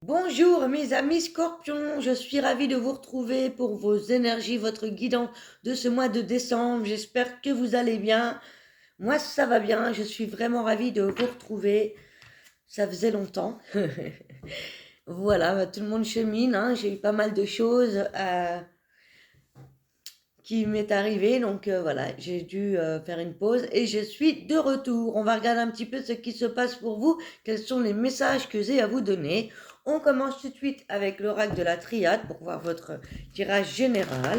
Bonjour mes amis scorpions, je suis ravie de vous retrouver pour vos énergies, votre guidance de ce mois de décembre. J'espère que vous allez bien. Moi ça va bien, je suis vraiment ravie de vous retrouver. Ça faisait longtemps. Voilà, tout le monde chemine, hein. J'ai eu pas mal de choses qui m'est arrivé, donc voilà, j'ai dû faire une pause et je suis de retour. On va regarder un petit peu ce qui se passe pour vous, quels sont les messages que j'ai à vous donner. On commence tout de suite avec l'oracle de la triade pour voir votre tirage général.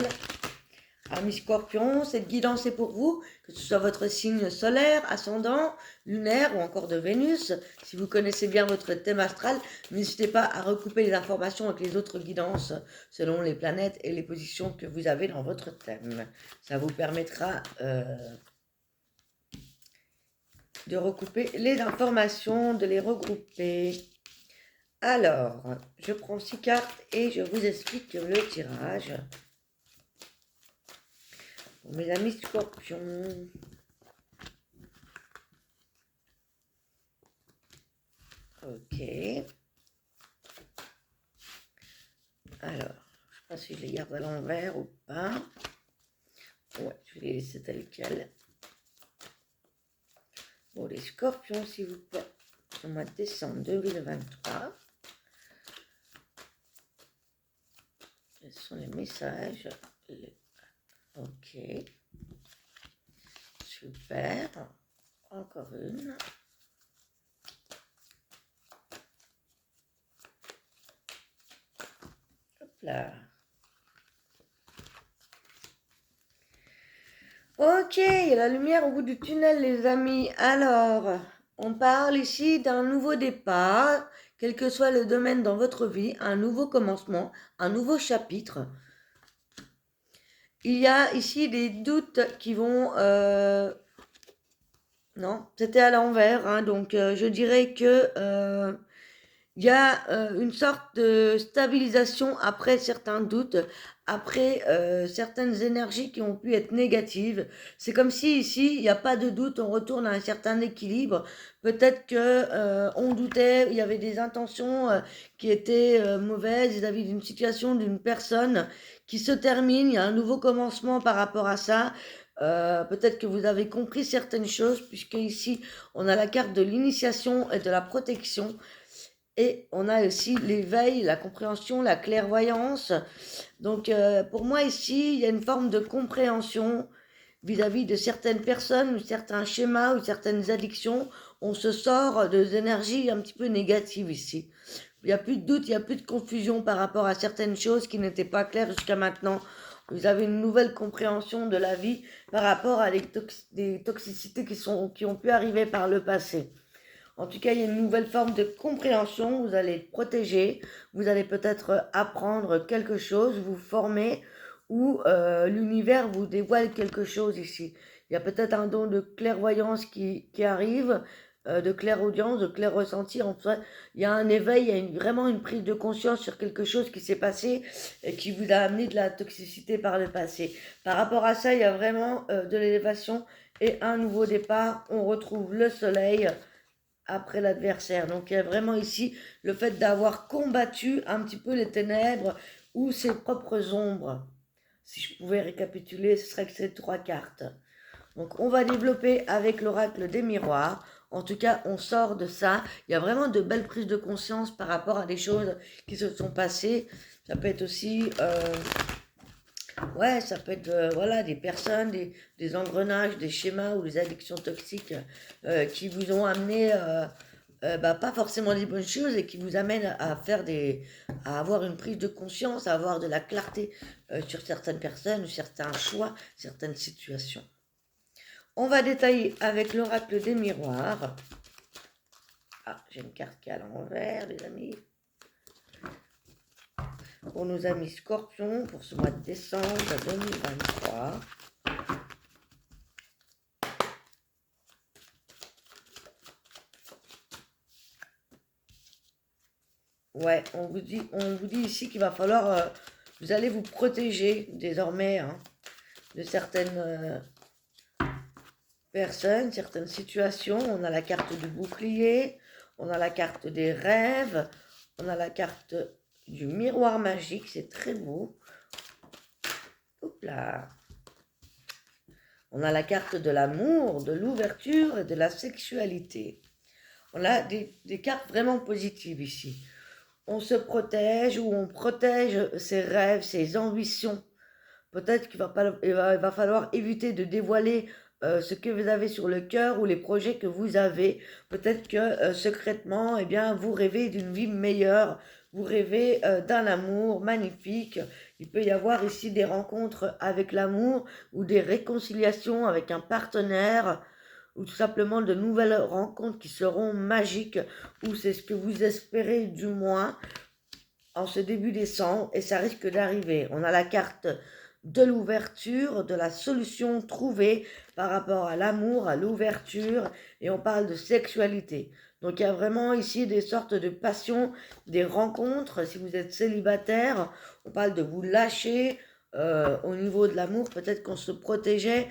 Amis Scorpion, cette guidance est pour vous, que ce soit votre signe solaire, ascendant, lunaire ou encore de Vénus. Si vous connaissez bien votre thème astral, n'hésitez pas à recouper les informations avec les autres guidances selon les planètes et les positions que vous avez dans votre thème. Ça vous permettra de recouper les informations, de les regrouper. Alors, je prends 6 cartes et je vous explique le tirage. Pour mes amis Scorpions. Ok. Alors, je ne sais pas si je les garde à l'envers ou pas. Ouais, je vais les laisser tels quels. Bon, les Scorpions, s'il vous plaît, au mois de décembre 2023. Quels sont les messages? Ok. Super. Encore une. Hop là. Ok, il y a la lumière au bout du tunnel, les amis. Alors, on parle ici d'un nouveau départ, quel que soit le domaine dans votre vie, un nouveau commencement, un nouveau chapitre. Il y a ici des doutes qui vont... Non, c'était à l'envers, hein, donc je dirais que il y a une sorte de stabilisation après certains doutes, après certaines énergies qui ont pu être négatives. C'est comme si ici, il n'y a pas de doute, on retourne à un certain équilibre. Peut-être que on doutait, il y avait des intentions qui étaient mauvaises vis-à-vis d'une situation, d'une personne qui se termine. Il y a un nouveau commencement par rapport à ça. Peut-être que vous avez compris certaines choses, puisque ici, on a la carte de l'initiation et de la protection. Et on a aussi l'éveil, la compréhension, la clairvoyance. Donc pour moi ici, il y a une forme de compréhension vis-à-vis de certaines personnes, ou certains schémas, ou certaines addictions. On se sort de énergies un petit peu négatives ici. Il n'y a plus de doute, il n'y a plus de confusion par rapport à certaines choses qui n'étaient pas claires jusqu'à maintenant. Vous avez une nouvelle compréhension de la vie par rapport à des toxicités qui ont pu arriver par le passé. En tout cas, il y a une nouvelle forme de compréhension. Vous allez être protégé. Vous allez peut-être apprendre quelque chose, vous former, ou l'univers vous dévoile quelque chose ici. Il y a peut-être un don de clairvoyance qui arrive, de clairaudience, de clair ressenti. En fait, il y a un éveil, il y a vraiment une prise de conscience sur quelque chose qui s'est passé et qui vous a amené de la toxicité par le passé. Par rapport à ça, il y a vraiment de l'élévation et un nouveau départ. On retrouve le soleil après l'adversaire. Donc il y a vraiment ici le fait d'avoir combattu un petit peu les ténèbres ou ses propres ombres. Si je pouvais récapituler, ce serait que ces 3 cartes. Donc on va développer avec l'oracle des miroirs. En tout cas, on sort de ça. Il y a vraiment de belles prises de conscience par rapport à des choses qui se sont passées. Ça peut être aussi... ouais, ça peut être voilà, des personnes, des engrenages, des schémas ou des addictions toxiques qui vous ont amené pas forcément des bonnes choses et qui vous amènent à à avoir une prise de conscience, à avoir de la clarté sur certaines personnes, certains choix, certaines situations. On va détailler avec l'oracle des miroirs. Ah, j'ai une carte qui est à l'envers, les amis. Pour nos amis scorpions, pour ce mois de décembre 2023. Ouais, on vous dit ici qu'il va falloir, vous allez vous protéger désormais hein, de certaines personnes, certaines situations. On a la carte du bouclier, on a la carte des rêves, on a la carte du miroir magique, c'est très beau. Hop là. On a la carte de l'amour, de l'ouverture et de la sexualité. On a des cartes vraiment positives ici. On se protège ou on protège ses rêves, ses ambitions. Peut-être il va falloir éviter de dévoiler ce que vous avez sur le cœur ou les projets que vous avez. Peut-être que secrètement, eh bien, vous rêvez d'une vie meilleure, vous rêvez d'un amour magnifique. Il peut y avoir ici des rencontres avec l'amour ou des réconciliations avec un partenaire ou tout simplement de nouvelles rencontres qui seront magiques ou c'est ce que vous espérez du moins en ce début décembre et ça risque d'arriver. On a la carte de l'ouverture, de la solution trouvée par rapport à l'amour, à l'ouverture, et on parle de sexualité. Donc il y a vraiment ici des sortes de passions, des rencontres. Si vous êtes célibataire, on parle de vous lâcher au niveau de l'amour. Peut-être qu'on se protégeait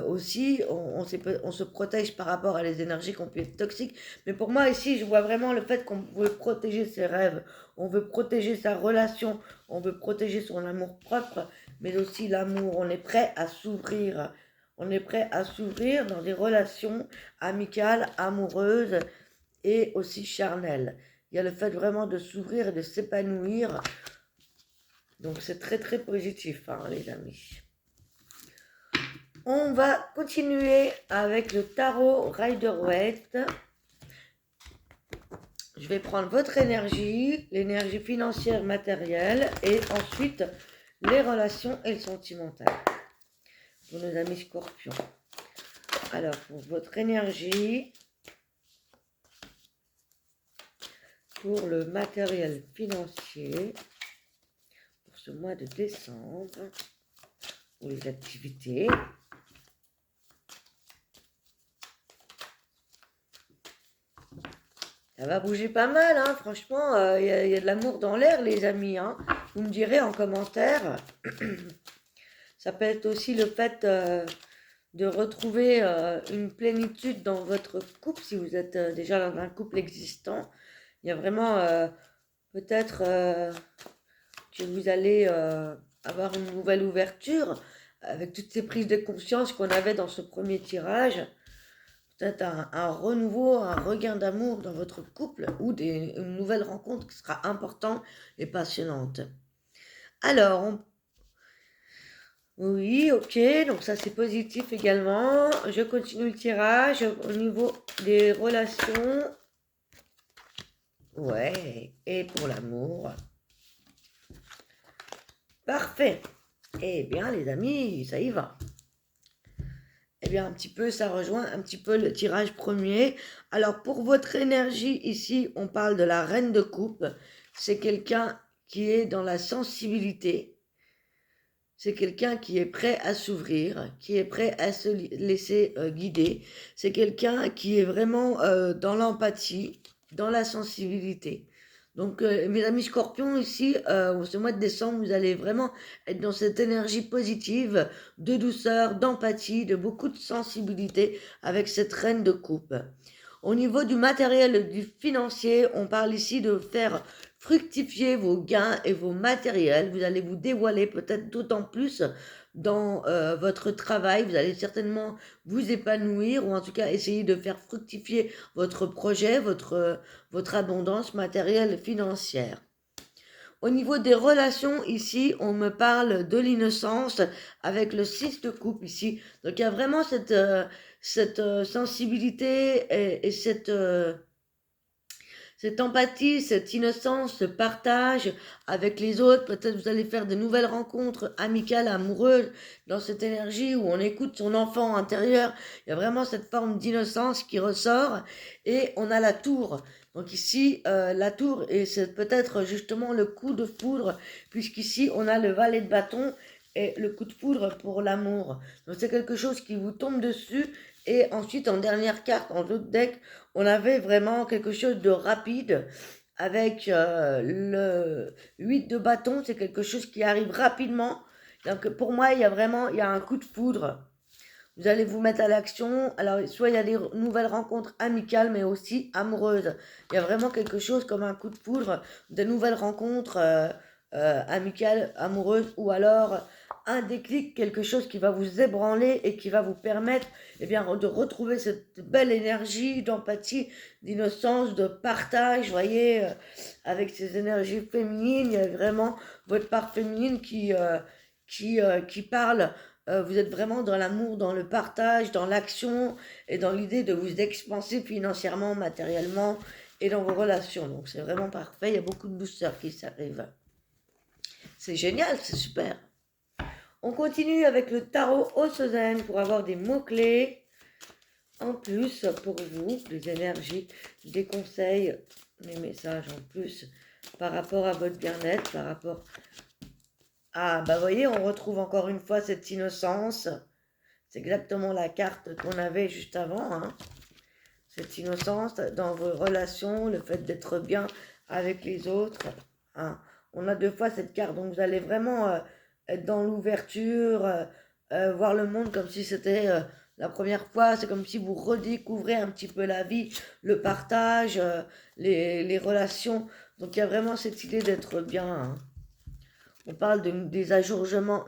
aussi, on se protège par rapport à les énergies qu'on peut être toxiques. Mais pour moi ici, je vois vraiment le fait qu'on veut protéger ses rêves, on veut protéger sa relation, on veut protéger son amour propre, mais aussi l'amour. On est prêt à s'ouvrir. On est prêt à s'ouvrir dans des relations amicales, amoureuses et aussi charnelles. Il y a le fait vraiment de s'ouvrir et de s'épanouir. Donc c'est très très positif, hein, les amis. On va continuer avec le tarot Rider-Waite. Je vais prendre votre énergie, l'énergie financière, matérielle, et ensuite les relations et le sentimental. Pour nos amis scorpions. Alors, pour votre énergie, pour le matériel financier, pour ce mois de décembre, pour les activités. Ça va bouger pas mal, hein, franchement, y a de l'amour dans l'air, les amis. Hein. Vous me direz en commentaire. Ça peut être aussi le fait de retrouver une plénitude dans votre couple, si vous êtes déjà dans un couple existant. Il y a vraiment peut-être que vous allez avoir une nouvelle ouverture avec toutes ces prises de conscience qu'on avait dans ce premier tirage. Peut-être un renouveau, un regain d'amour dans votre couple ou une nouvelle rencontre qui sera importante et passionnante. Alors, oui, ok, donc ça c'est positif également. Je continue le tirage au niveau des relations. Ouais, et pour l'amour. Parfait. Eh bien les amis, ça y va. Eh bien un petit peu, ça rejoint un petit peu le tirage premier. Alors pour votre énergie ici, on parle de la reine de coupe. C'est quelqu'un qui est dans la sensibilité. C'est quelqu'un qui est prêt à s'ouvrir, qui est prêt à se laisser guider. C'est quelqu'un qui est vraiment dans l'empathie, dans la sensibilité. Donc, mes amis scorpions, ici, ce mois de décembre, vous allez vraiment être dans cette énergie positive, de douceur, d'empathie, de beaucoup de sensibilité avec cette reine de coupe. Au niveau du matériel, du financier, on parle ici de faire fructifier vos gains et vos matériels. Vous allez vous dévoiler peut-être d'autant plus dans votre travail. Vous allez certainement vous épanouir ou en tout cas essayer de faire fructifier votre projet, votre abondance matérielle et financière. Au niveau des relations, ici, on me parle de l'innocence avec le 6 de coupe ici. Donc il y a vraiment cette sensibilité et cette empathie, cette innocence, ce partage avec les autres. Peut-être vous allez faire de nouvelles rencontres amicales, amoureuses dans cette énergie où on écoute son enfant intérieur. Il y a vraiment cette forme d'innocence qui ressort. Et on a la tour. Donc ici, la tour, et c'est peut-être justement le coup de foudre, puisqu'ici, on a le valet de bâton et le coup de foudre pour l'amour. Donc c'est quelque chose qui vous tombe dessus. Et ensuite, en dernière carte, en autre deck, on avait vraiment quelque chose de rapide avec le 8 de bâton. C'est quelque chose qui arrive rapidement. Donc pour moi, il y a un coup de foudre. Vous allez vous mettre à l'action. Alors, soit il y a des nouvelles rencontres amicales, mais aussi amoureuses. Il y a vraiment quelque chose comme un coup de foudre, de nouvelles rencontres amicales, amoureuses, ou alors un déclic, quelque chose qui va vous ébranler et qui va vous permettre eh bien, de retrouver cette belle énergie d'empathie, d'innocence, de partage, voyez, avec ces énergies féminines. Il y a vraiment votre part féminine qui parle. Vous êtes vraiment dans l'amour, dans le partage, dans l'action et dans l'idée de vous expanser financièrement, matériellement et dans vos relations. Donc c'est vraiment parfait, il y a beaucoup de douceur qui s'arrive. C'est génial, c'est super. On continue avec le tarot Osozen pour avoir des mots-clés en plus pour vous, des énergies, des conseils, des messages en plus par rapport à votre bien-être, par rapport à... Bah voyez, on retrouve encore une fois cette innocence. C'est exactement la carte qu'on avait juste avant, hein. Cette innocence dans vos relations, le fait d'être bien avec les autres, hein. On a deux fois cette carte, donc vous allez vraiment être dans l'ouverture, voir le monde comme si c'était la première fois. C'est comme si vous redécouvrez un petit peu la vie, le partage, les relations. Donc il y a vraiment cette idée d'être bien, hein. On parle des ajournements,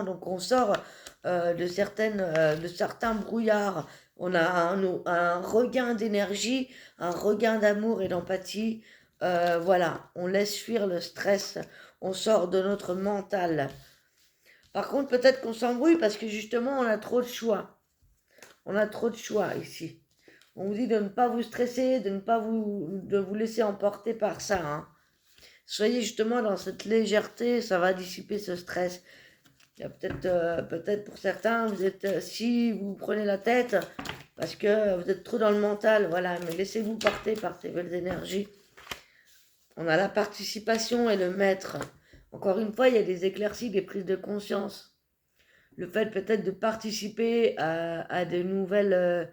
donc on sort de certains brouillards. On a un regain d'énergie, un regain d'amour et d'empathie. Voilà, on laisse fuir le stress, on sort de notre mental. Par contre, peut-être qu'on s'embrouille parce que justement, on a trop de choix. On a trop de choix ici. On vous dit de ne pas vous stresser, de vous laisser emporter par ça, hein. Soyez justement dans cette légèreté, ça va dissiper ce stress. Il y a peut-être pour certains, si vous prenez la tête parce que vous êtes trop dans le mental, voilà, mais laissez-vous porter par ces belles énergies. On a la participation et le maître. Encore une fois, il y a des éclaircies, des prises de conscience. Le fait peut-être de participer à de nouvelles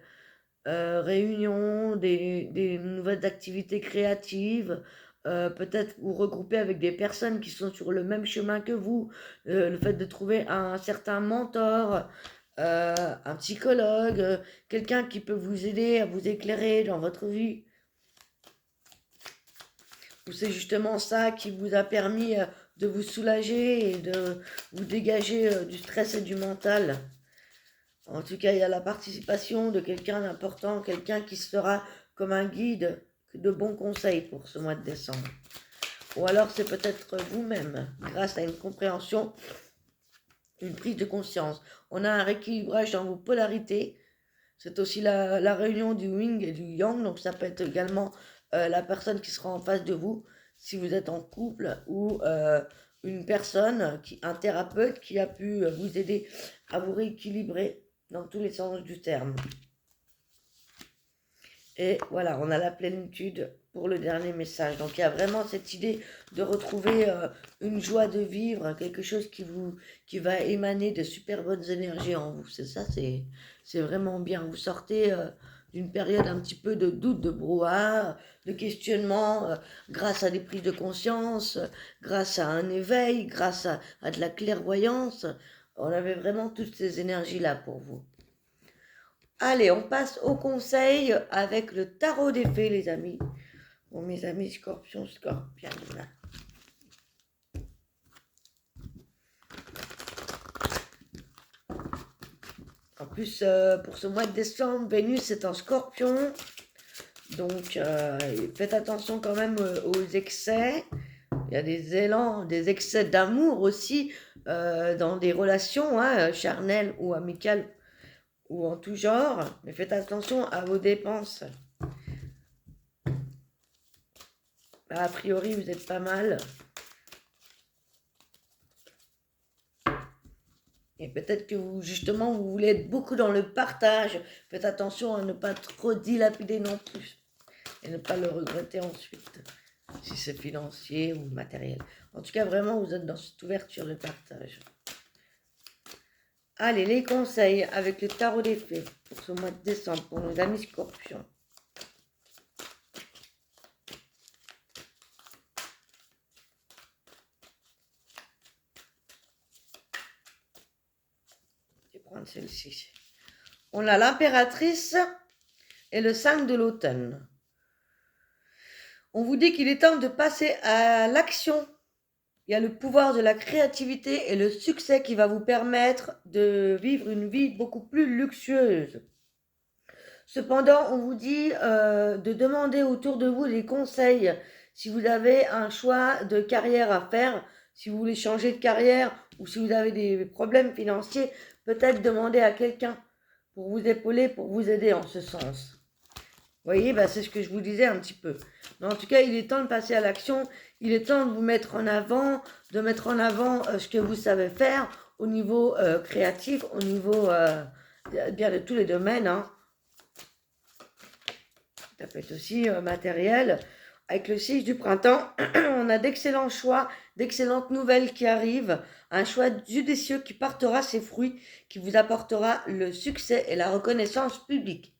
réunions, des nouvelles activités créatives, peut-être vous regrouper avec des personnes qui sont sur le même chemin que vous, le fait de trouver un certain mentor, un psychologue, quelqu'un qui peut vous aider à vous éclairer dans votre vie. Ou c'est justement ça qui vous a permis de vous soulager et de vous dégager du stress et du mental. En tout cas, il y a la participation de quelqu'un d'important, quelqu'un qui sera comme un guide de bons conseils pour ce mois de décembre. Ou alors c'est peut-être vous-même, grâce à une compréhension, une prise de conscience. On a un rééquilibrage dans vos polarités. C'est aussi la réunion du yin et du yang, donc ça peut être également la personne qui sera en face de vous, si vous êtes en couple, ou une personne, un thérapeute qui a pu vous aider à vous rééquilibrer dans tous les sens du terme. Et voilà, on a la plénitude pour le dernier message. Donc il y a vraiment cette idée de retrouver une joie de vivre, quelque chose qui va émaner de super bonnes énergies en vous. C'est ça, c'est vraiment bien. Vous sortez d'une période un petit peu de doute, de brouhaha, de questionnement, grâce à des prises de conscience, grâce à un éveil, grâce à de la clairvoyance. On avait vraiment toutes ces énergies-là pour vous. Allez, on passe au conseil avec le tarot des fées, les amis. Bon, mes amis scorpions. En plus, pour ce mois de décembre, Vénus est en scorpion. Donc, faites attention quand même aux excès. Il y a des élans, des excès d'amour aussi dans des relations charnelles ou amicales ou en tout genre. Mais faites attention à vos dépenses. A priori, vous êtes pas mal. Et peut-être que vous, justement, vous voulez être beaucoup dans le partage. Faites attention à ne pas trop dilapider non plus. Et ne pas le regretter ensuite. Si c'est financier ou matériel. En tout cas, vraiment, vous êtes dans cette ouverture de partage. Allez, les conseils avec le tarot des fées pour ce mois de décembre pour nos amis scorpions. prendre celle-ci. On a l'impératrice et le 5 de l'automne. On vous dit qu'il est temps de passer à l'action. Il y a le pouvoir de la créativité et le succès qui va vous permettre de vivre une vie beaucoup plus luxueuse. Cependant, on vous dit de demander autour de vous des conseils. Si vous avez un choix de carrière à faire, si vous voulez changer de carrière ou si vous avez des problèmes financiers, peut-être demander à quelqu'un pour vous épauler, pour vous aider en ce sens. Vous voyez, c'est ce que je vous disais un petit peu. Mais en tout cas, il est temps de passer à l'action. Il est temps de vous mettre en avant, de mettre en avant ce que vous savez faire au niveau créatif, au niveau bien de tous les domaines. Hein. Ça peut être aussi matériel. Avec le 6 du printemps, on a d'excellents choix, d'excellentes nouvelles qui arrivent. Un choix judicieux qui portera ses fruits, qui vous apportera le succès et la reconnaissance publique.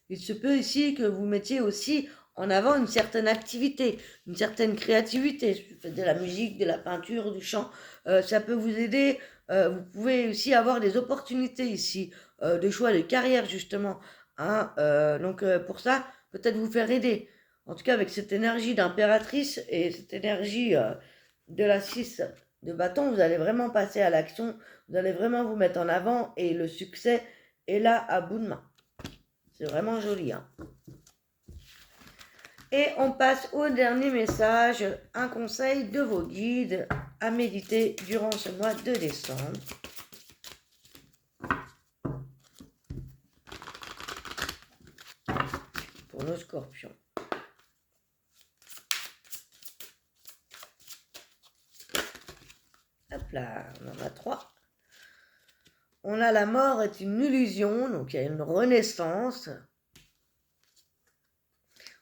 Il se peut ici que vous mettiez aussi en avant une certaine activité, une certaine créativité. Si vous faites de la musique, de la peinture, du chant, ça peut vous aider. Vous pouvez aussi avoir des opportunités ici, de choix de carrière justement. Hein, donc pour ça, peut-être vous faire aider. En tout cas, avec cette énergie d'impératrice et cette énergie de la 6 de bâton, vous allez vraiment passer à l'action. Vous allez vraiment vous mettre en avant et le succès est là à bout de main. C'est vraiment joli. Hein. Et on passe au dernier message, un conseil de vos guides à méditer durant ce mois de décembre. Pour nos scorpions. Hop là, on en a 3. On a la mort est une illusion, donc il y a une renaissance.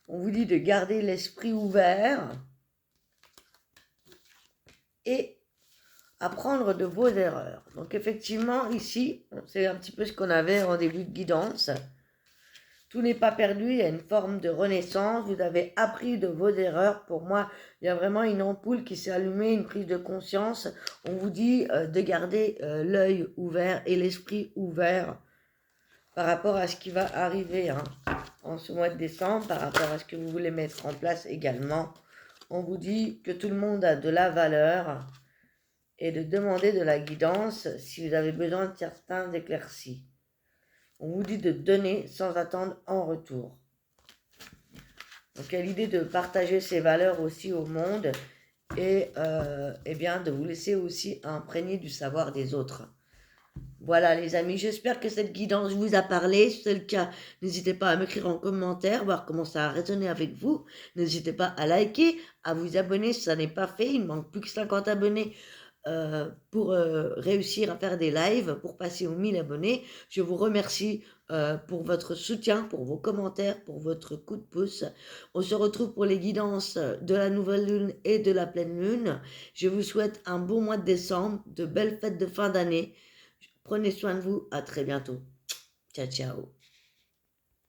On vous dit de garder l'esprit ouvert et apprendre de vos erreurs. Donc effectivement, ici, c'est un petit peu ce qu'on avait en début de guidance. Tout n'est pas perdu, il y a une forme de renaissance, vous avez appris de vos erreurs. Pour moi, il y a vraiment une ampoule qui s'est allumée, une prise de conscience. On vous dit de garder l'œil ouvert et l'esprit ouvert par rapport à ce qui va arriver en ce mois de décembre, par rapport à ce que vous voulez mettre en place également. On vous dit que tout le monde a de la valeur et de demander de la guidance si vous avez besoin de certains éclaircies. On vous dit de donner sans attendre en retour. Donc il y a l'idée de partager ces valeurs aussi au monde et bien de vous laisser aussi imprégner du savoir des autres. Voilà les amis, j'espère que cette guidance vous a parlé. Si c'est le cas, n'hésitez pas à m'écrire en commentaire, voir comment ça a résonné avec vous. N'hésitez pas à liker, à vous abonner si ça n'est pas fait. Il ne manque plus que 50 abonnés pour réussir à faire des lives, pour passer aux 1000 abonnés. Je vous remercie pour votre soutien, pour vos commentaires, pour votre coup de pouce. On se retrouve pour les guidances de la nouvelle lune et de la pleine lune. Je vous souhaite un bon mois de décembre, de belles fêtes de fin d'année. Prenez soin de vous, à très bientôt. Ciao, ciao.